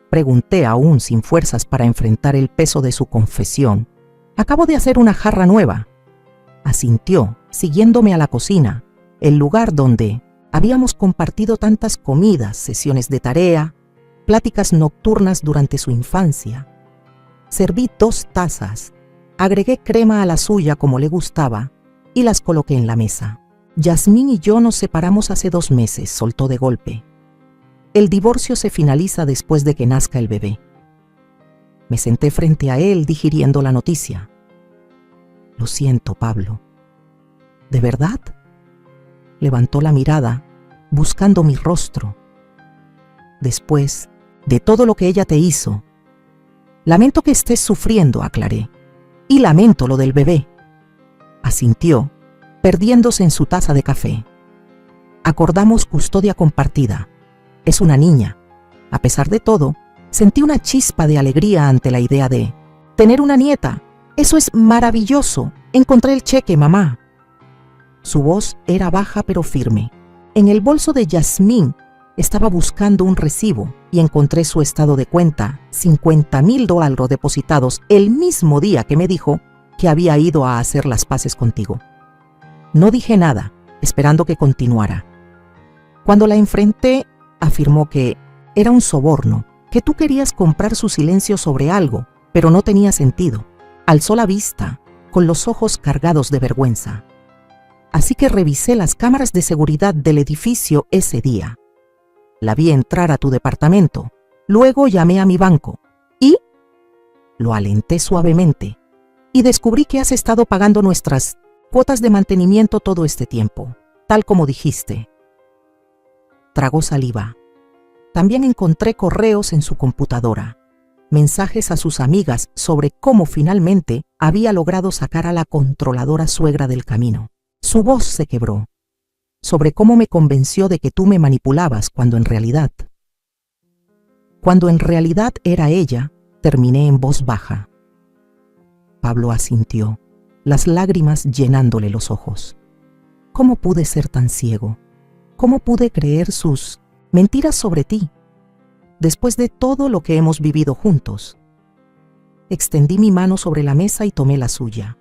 Speaker 1: pregunté aún sin fuerzas para enfrentar el peso de su confesión. «Acabo de hacer una jarra nueva». Asintió, siguiéndome a la cocina, el lugar donde habíamos compartido tantas comidas, sesiones de tarea, pláticas nocturnas durante su infancia. Serví 2 tazas, agregué crema a la suya como le gustaba y las coloqué en la mesa. «Yasmín y yo nos separamos hace 2 meses», soltó de golpe. «El divorcio se finaliza después de que nazca el bebé». Me senté frente a él digiriendo la noticia. «Lo siento, Pablo». «¿De verdad?». Levantó la mirada, buscando mi rostro. «Después de todo lo que ella te hizo, lamento que estés sufriendo», aclaré. «Y lamento lo del bebé». Asintió, perdiéndose en su taza de café. «Acordamos custodia compartida. Es una niña». A pesar de todo, sentí una chispa de alegría ante la idea de tener una nieta. «Eso es maravilloso. Encontré el cheque, mamá». Su voz era baja pero firme. En el bolso de Yasmín estaba buscando un recibo y encontré su estado de cuenta, $50,000 depositados el mismo día que me dijo que había ido a hacer las paces contigo. No dije nada, esperando que continuara. Cuando la enfrenté, afirmó que era un soborno, que tú querías comprar su silencio sobre algo, pero no tenía sentido. Alzó la vista, con los ojos cargados de vergüenza. Así que revisé las cámaras de seguridad del edificio ese día. La vi entrar a tu departamento. Luego llamé a mi banco. ¿Y? Lo alenté suavemente. Y descubrí que has estado pagando nuestras cuotas de mantenimiento todo este tiempo, tal como dijiste. Tragó saliva. También encontré correos en su computadora, mensajes a sus amigas sobre cómo finalmente había logrado sacar a la controladora suegra del camino. Su voz se quebró, sobre cómo me convenció de que tú me manipulabas cuando en realidad era ella, terminé en voz baja. Pablo asintió, las lágrimas llenándole los ojos. ¿Cómo pude ser tan ciego? ¿Cómo pude creer sus mentiras sobre ti, después de todo lo que hemos vivido juntos? Extendí mi mano sobre la mesa y tomé la suya.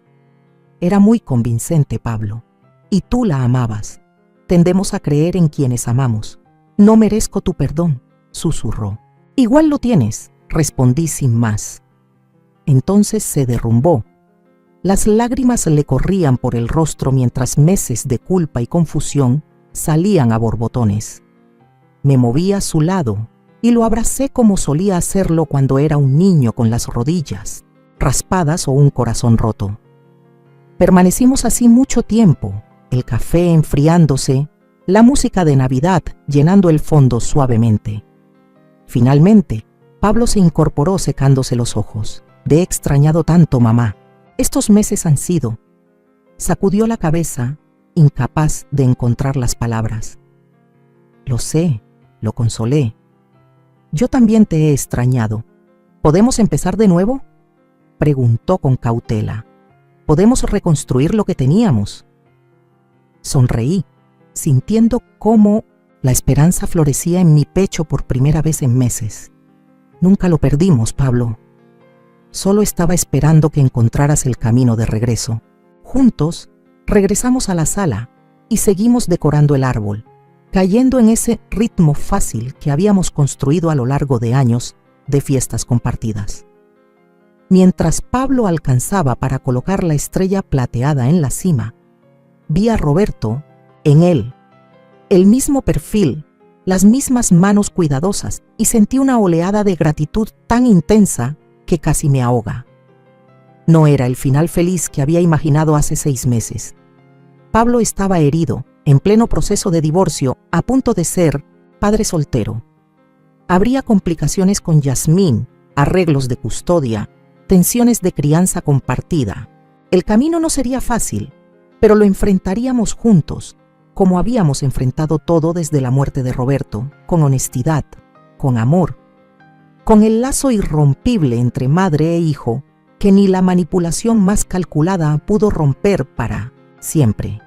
Speaker 1: Era muy convincente, Pablo. Y tú la amabas. Tendemos a creer en quienes amamos. «No merezco tu perdón», susurró. «Igual lo tienes», respondí sin más. Entonces se derrumbó. Las lágrimas le corrían por el rostro mientras meses de culpa y confusión salían a borbotones. Me moví a su lado y lo abracé como solía hacerlo cuando era un niño con las rodillas raspadas o un corazón roto. Permanecimos así mucho tiempo, el café enfriándose, la música de Navidad llenando el fondo suavemente. Finalmente, Pablo se incorporó secándose los ojos. «Te he extrañado tanto, mamá. Estos meses han sido». Sacudió la cabeza, incapaz de encontrar las palabras. «Lo sé», lo consolé. «Yo también te he extrañado. ¿Podemos empezar de nuevo?», preguntó con cautela. «¿Podemos reconstruir lo que teníamos?». Sonreí, sintiendo cómo la esperanza florecía en mi pecho por primera vez en meses. «Nunca lo perdimos, Pablo. Solo estaba esperando que encontraras el camino de regreso». Juntos, regresamos a la sala y seguimos decorando el árbol, cayendo en ese ritmo fácil que habíamos construido a lo largo de años de fiestas compartidas. Mientras Pablo alcanzaba para colocar la estrella plateada en la cima, vi a Roberto en él, el mismo perfil, las mismas manos cuidadosas, y sentí una oleada de gratitud tan intensa que casi me ahoga. No era el final feliz que había imaginado hace 6 meses. Pablo estaba herido, en pleno proceso de divorcio, a punto de ser padre soltero. Habría complicaciones con Yasmín, arreglos de custodia, tensiones de crianza compartida. El camino no sería fácil, pero lo enfrentaríamos juntos, como habíamos enfrentado todo desde la muerte de Roberto, con honestidad, con amor, con el lazo irrompible entre madre e hijo que ni la manipulación más calculada pudo romper para siempre.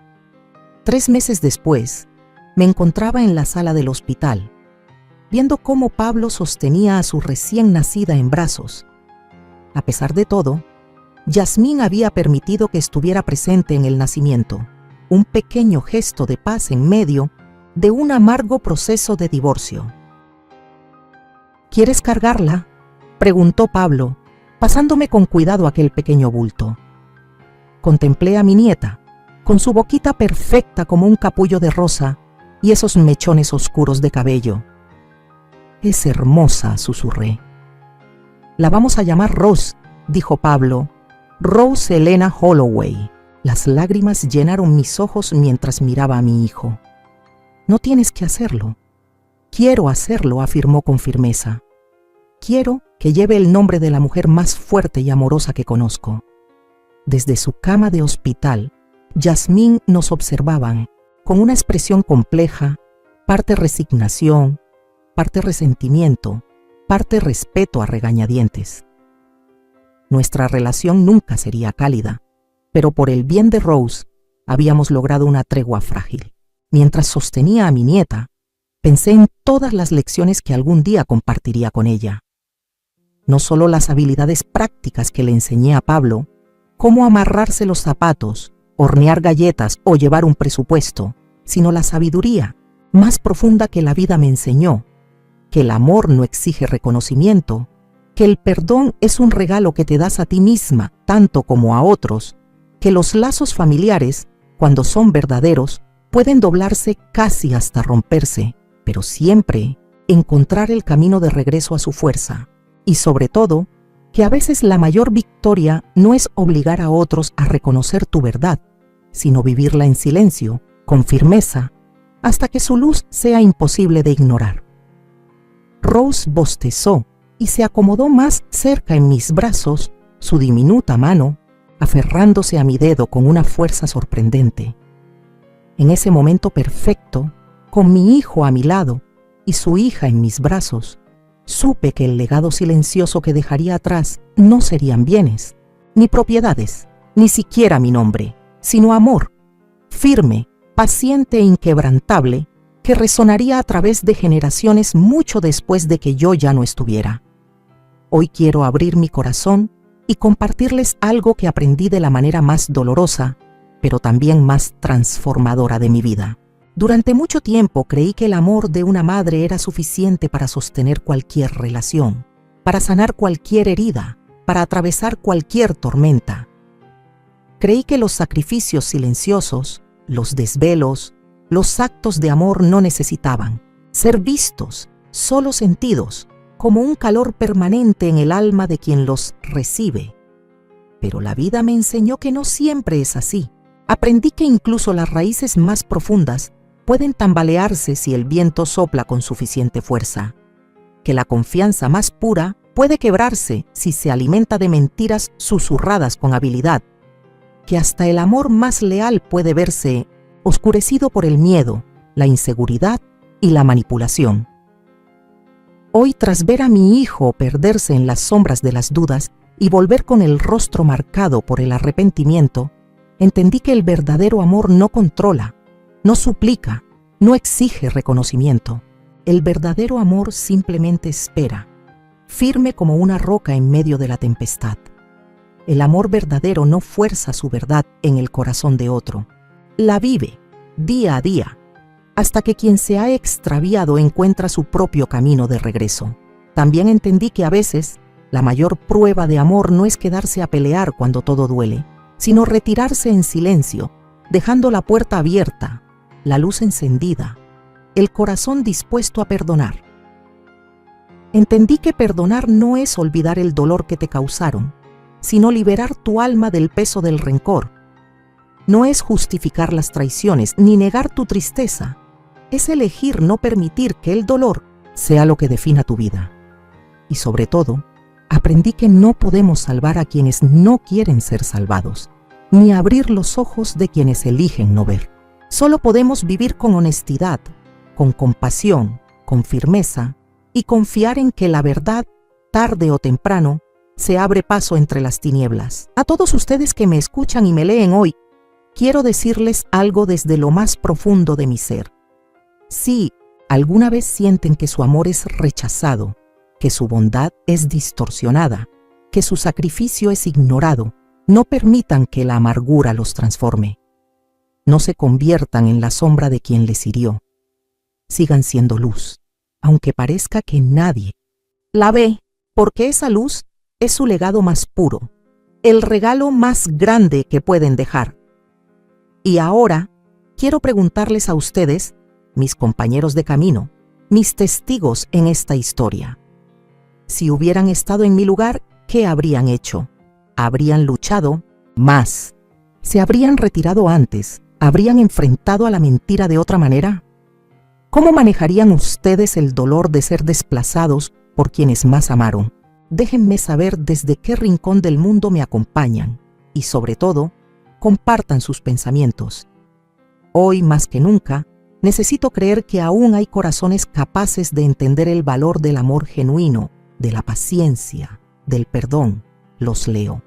Speaker 1: 3 meses después, me encontraba en la sala del hospital, viendo cómo Pablo sostenía a su recién nacida en brazos. A pesar de todo, Yasmín había permitido que estuviera presente en el nacimiento, un pequeño gesto de paz en medio de un amargo proceso de divorcio. «¿Quieres cargarla?», preguntó Pablo, pasándome con cuidado aquel pequeño bulto. Contemplé a mi nieta, con su boquita perfecta como un capullo de rosa y esos mechones oscuros de cabello. «Es hermosa», susurré. «La vamos a llamar Rose», dijo Pablo. «Rose Elena Holloway». Las lágrimas llenaron mis ojos mientras miraba a mi hijo. «No tienes que hacerlo». «Quiero hacerlo», afirmó con firmeza. «Quiero que lleve el nombre de la mujer más fuerte y amorosa que conozco». Desde su cama de hospital, Yasmín nos observaban con una expresión compleja, parte resignación, parte resentimiento, parte respeto a regañadientes. Nuestra relación nunca sería cálida, pero por el bien de Rose habíamos logrado una tregua frágil. Mientras sostenía a mi nieta, pensé en todas las lecciones que algún día compartiría con ella. No solo las habilidades prácticas que le enseñé a Pablo, cómo amarrarse los zapatos, hornear galletas o llevar un presupuesto, sino la sabiduría más profunda que la vida me enseñó, que el amor no exige reconocimiento, que el perdón es un regalo que te das a ti misma tanto como a otros, que los lazos familiares, cuando son verdaderos, pueden doblarse casi hasta romperse, pero siempre encontrar el camino de regreso a su fuerza, y sobre todo, que a veces la mayor victoria no es obligar a otros a reconocer tu verdad, sino vivirla en silencio, con firmeza, hasta que su luz sea imposible de ignorar. Rose bostezó y se acomodó más cerca en mis brazos, su diminuta mano aferrándose a mi dedo con una fuerza sorprendente. En ese momento perfecto, con mi hijo a mi lado y su hija en mis brazos, supe que el legado silencioso que dejaría atrás no serían bienes, ni propiedades, ni siquiera mi nombre, sino amor, firme, paciente e inquebrantable, que resonaría a través de generaciones mucho después de que yo ya no estuviera. Hoy quiero abrir mi corazón y compartirles algo que aprendí de la manera más dolorosa, pero también más transformadora de mi vida. Durante mucho tiempo creí que el amor de una madre era suficiente para sostener cualquier relación, para sanar cualquier herida, para atravesar cualquier tormenta. Creí que los sacrificios silenciosos, los desvelos, los actos de amor no necesitaban ser vistos, solo sentidos, como un calor permanente en el alma de quien los recibe. Pero la vida me enseñó que no siempre es así. Aprendí que incluso las raíces más profundas pueden tambalearse si el viento sopla con suficiente fuerza, que la confianza más pura puede quebrarse si se alimenta de mentiras susurradas con habilidad, que hasta el amor más leal puede verse oscurecido por el miedo, la inseguridad y la manipulación. Hoy, tras ver a mi hijo perderse en las sombras de las dudas y volver con el rostro marcado por el arrepentimiento, entendí que el verdadero amor no controla, no suplica, no exige reconocimiento. El verdadero amor simplemente espera, firme como una roca en medio de la tempestad. El amor verdadero no fuerza su verdad en el corazón de otro. La vive, día a día, hasta que quien se ha extraviado encuentra su propio camino de regreso. También entendí que a veces la mayor prueba de amor no es quedarse a pelear cuando todo duele, sino retirarse en silencio, dejando la puerta abierta, la luz encendida, el corazón dispuesto a perdonar. Entendí que perdonar no es olvidar el dolor que te causaron, sino liberar tu alma del peso del rencor. No es justificar las traiciones ni negar tu tristeza, es elegir no permitir que el dolor sea lo que defina tu vida. Y sobre todo, aprendí que no podemos salvar a quienes no quieren ser salvados, ni abrir los ojos de quienes eligen no ver. Solo podemos vivir con honestidad, con compasión, con firmeza y confiar en que la verdad, tarde o temprano, se abre paso entre las tinieblas. A todos ustedes que me escuchan y me leen hoy, quiero decirles algo desde lo más profundo de mi ser. Si alguna vez sienten que su amor es rechazado, que su bondad es distorsionada, que su sacrificio es ignorado, no permitan que la amargura los transforme. No se conviertan en la sombra de quien les hirió. Sigan siendo luz, aunque parezca que nadie la ve, porque esa luz es su legado más puro, el regalo más grande que pueden dejar. Y ahora quiero preguntarles a ustedes, mis compañeros de camino, mis testigos en esta historia. Si hubieran estado en mi lugar, ¿qué habrían hecho? ¿Habrían luchado más? ¿Se habrían retirado antes? ¿Habrían enfrentado a la mentira de otra manera? ¿Cómo manejarían ustedes el dolor de ser desplazados por quienes más amaron? Déjenme saber desde qué rincón del mundo me acompañan y, sobre todo, compartan sus pensamientos. Hoy, más que nunca, necesito creer que aún hay corazones capaces de entender el valor del amor genuino, de la paciencia, del perdón. Los leo.